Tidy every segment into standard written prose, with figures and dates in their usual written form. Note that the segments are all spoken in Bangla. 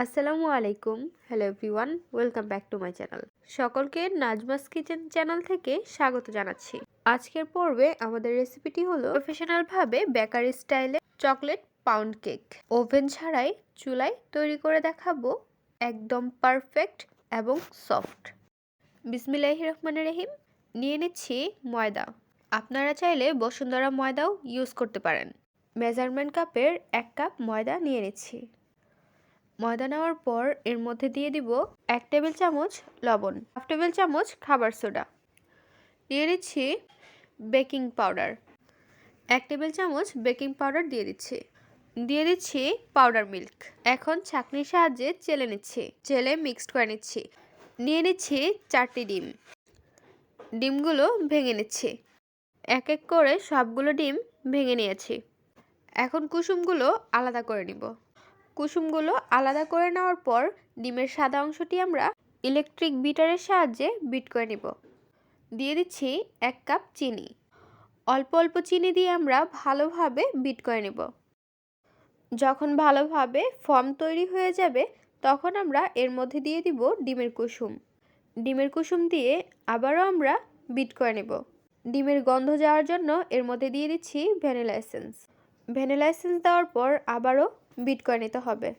আসসালামু আলাইকুম। Hello everyone, welcome back to my channel. সকলকে নাজমাস কিচেন চ্যানেল থেকে স্বাগত জানাচ্ছি। আজকের পর্বে আমাদের রেসিপিটি হলো প্রফেশনাল ভাবে বেকারি স্টাইলে চকলেট পাউন্ড কেক। ওভেন ছাড়াই চুলায় তৈরি করে দেখাবো, একদম পারফেক্ট এবং সফট। বিসমিল্লাহির রহমানির রহিম। নিয়ে নিচ্ছি ময়দা। আপনারা চাইলে বসুন্ধরা ময়দাও ইউজ করতে পারেন। মেজারমেন্ট কাপের 1 কাপ ময়দা নিয়ে নিচ্ছি। ময়দা নেওয়ার পর এর মধ্যে দিয়ে দিব 1 টেবিল চামচ লবণ, 1/2 টেবিল চামচ খাবার সোডা, দিয়ে দিচ্ছি বেকিং পাউডার, 1 টেবিল চামচ বেকিং পাউডার দিয়ে দিচ্ছি পাউডার মিল্ক। এখন ছাঁকনির সাহায্যে চেলে নিচ্ছি, চেলে মিক্সড করে নিচ্ছি। নিয়ে নিচ্ছি 4টি ডিম। ডিমগুলো ভেঙে নিচ্ছি। এক এক করে সবগুলো ডিম ভেঙে নিয়েছি। এখন কুসুমগুলো আলাদা করে নিব। কুসুমগুলো আলাদা করে নেওয়ার পর ডিমের সাদা অংশটি আমরা ইলেকট্রিক বিটারের সাহায্যে বিট করে নিব। দিয়ে দিচ্ছি 1 কাপ চিনি। অল্প অল্প চিনি দিয়ে আমরা ভালোভাবে বিট করে নিব। যখন ভালোভাবে ফর্ম তৈরি হয়ে যাবে তখন আমরা এর মধ্যে দিয়ে দিব ডিমের কুসুম। ডিমের কুসুম দিয়ে আবারও আমরা বিট করে নেব। ডিমের গন্ধ যাওয়ার জন্য এর মধ্যে দিয়ে দিচ্ছি ভ্যানিলা এসেন্স। ভ্যানিলা এসেন্স দেওয়ার পর আবারও বিট করে নিতে হবে।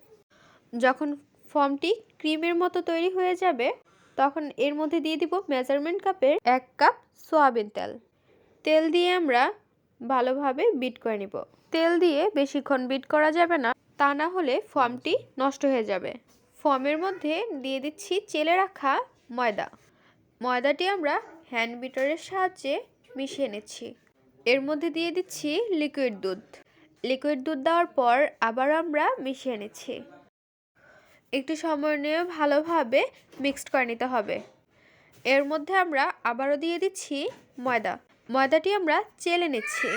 যখন ফর্মটি ক্রিমের মতো তৈরি হয়ে যাবে তখন এর মধ্যে দিয়ে দিব মেজারমেন্ট কাপের 1 কাপ সয়াবিন তেল। তেল দিয়ে আমরা ভালোভাবে বিট করে নিব। তেল দিয়ে বেশিক্ষণ বিট করা যাবে না, তা না হলে ফর্মটি নষ্ট হয়ে যাবে। ফর্মের মধ্যে দিয়ে দিচ্ছি চেলে রাখা ময়দা। ময়দাটি আমরা হ্যান্ড বিটারের সাহায্যে মিশিয়ে নিচ্ছি। এর মধ্যে দিয়ে দিচ্ছি লিকুইড দুধ। লিকুইড দুধ দেওয়ার পর আবার আমরা মিশিয়ে নিচ্ছি। একটু সময় নিয়ে ভালোভাবে মিক্সড করে নিতে হবে। এর মধ্যে আমরা আবারও দিয়ে দিচ্ছি ময়দা। ময়দাটি আমরা চেলে নিচ্ছি।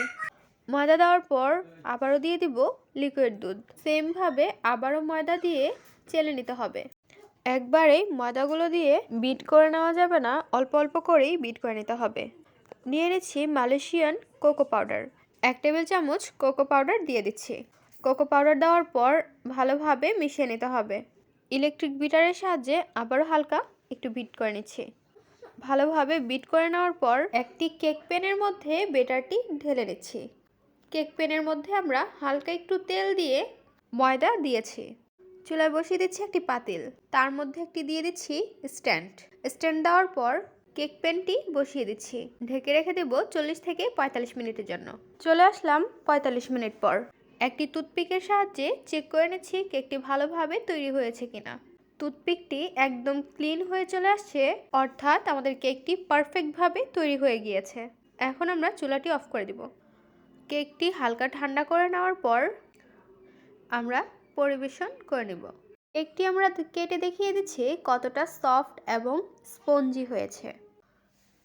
ময়দা দেওয়ার পর আবারও দিয়ে দিব লিকুইড দুধ। সেমভাবে আবারও ময়দা দিয়ে চেলে নিতে হবে। একবারেই ময়দাগুলো দিয়ে বিট করে নেওয়া যাবে না, অল্প অল্প করেই বিট করে নিতে হবে। নিয়ে নিচ্ছি মালয়েশিয়ান কোকো পাউডার। 1 টেবিল চামচ কোকো পাউডার দিয়ে দিচ্ছি। কোকো পাউডার দেওয়ার পর ভালোভাবে মিশিয়ে নিতে হবে। ইলেকট্রিক বিটারের সাহায্যে আবারও হালকা একটু বিট করে নিচ্ছি। ভালোভাবে বিট করে নেওয়ার পর একটি কেক প্যানের মধ্যে বেটারটি ঢেলে নিচ্ছি। কেক প্যানের মধ্যে আমরা হালকা একটু তেল দিয়ে ময়দা দিয়েছি। চুলায় বসিয়ে দিচ্ছি একটি পাতিল, তার মধ্যে একটি দিয়ে দিচ্ছি স্ট্যান্ড দেওয়ার পর কেক প্যানটি বসিয়ে দিচ্ছি। ঢেকে রেখে দেব 40 থেকে 45 মিনিটের জন্য। চলে আসলাম 45 মিনিট পর। একটি টুথপিকের সাহায্যে চেক করে নিচ্ছি কেকটি ভালোভাবে তৈরি হয়েছে কিনা। টুথপিকটি একদম ক্লিন হয়ে চলে আসছে, অর্থাৎ আমাদের কেকটি পারফেক্টভাবে তৈরি হয়ে গিয়েছে। এখন আমরা চুলাটি অফ করে দিব। কেকটি হালকা ঠান্ডা করে নেওয়ার পর আমরা পরিবেশন করে নেব। কেকটি আমরা কেটে দেখিয়ে দিচ্ছি কতটা সফট এবং স্পঞ্জি হয়েছে।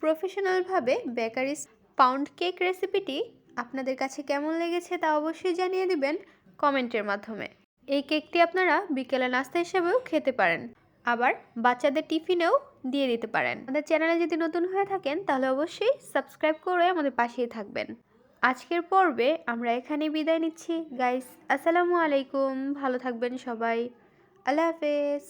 প্রফেশনালভাবে বেকারি পাউন্ড কেক রেসিপিটি আপনাদের কাছে কেমন লেগেছে তা অবশ্যই জানিয়ে দিবেন কমেন্টের মাধ্যমে। এই কেকটি আপনারা বিকেলে নাস্তা হিসেবেও খেতে পারেন, আবার বাচ্চাদের টিফিনেও দিয়ে দিতে পারেন। আমাদের চ্যানেলে যদি নতুন হয়ে থাকেন তাহলে অবশ্যই সাবস্ক্রাইব করে আমাদের পাশেই থাকবেন। আজকের পর্বে আমরা এখানেই বিদায় নিচ্ছি গাইস। আসসালামু আলাইকুম, ভালো থাকবেন সবাই। আল্লাহ হাফেজ।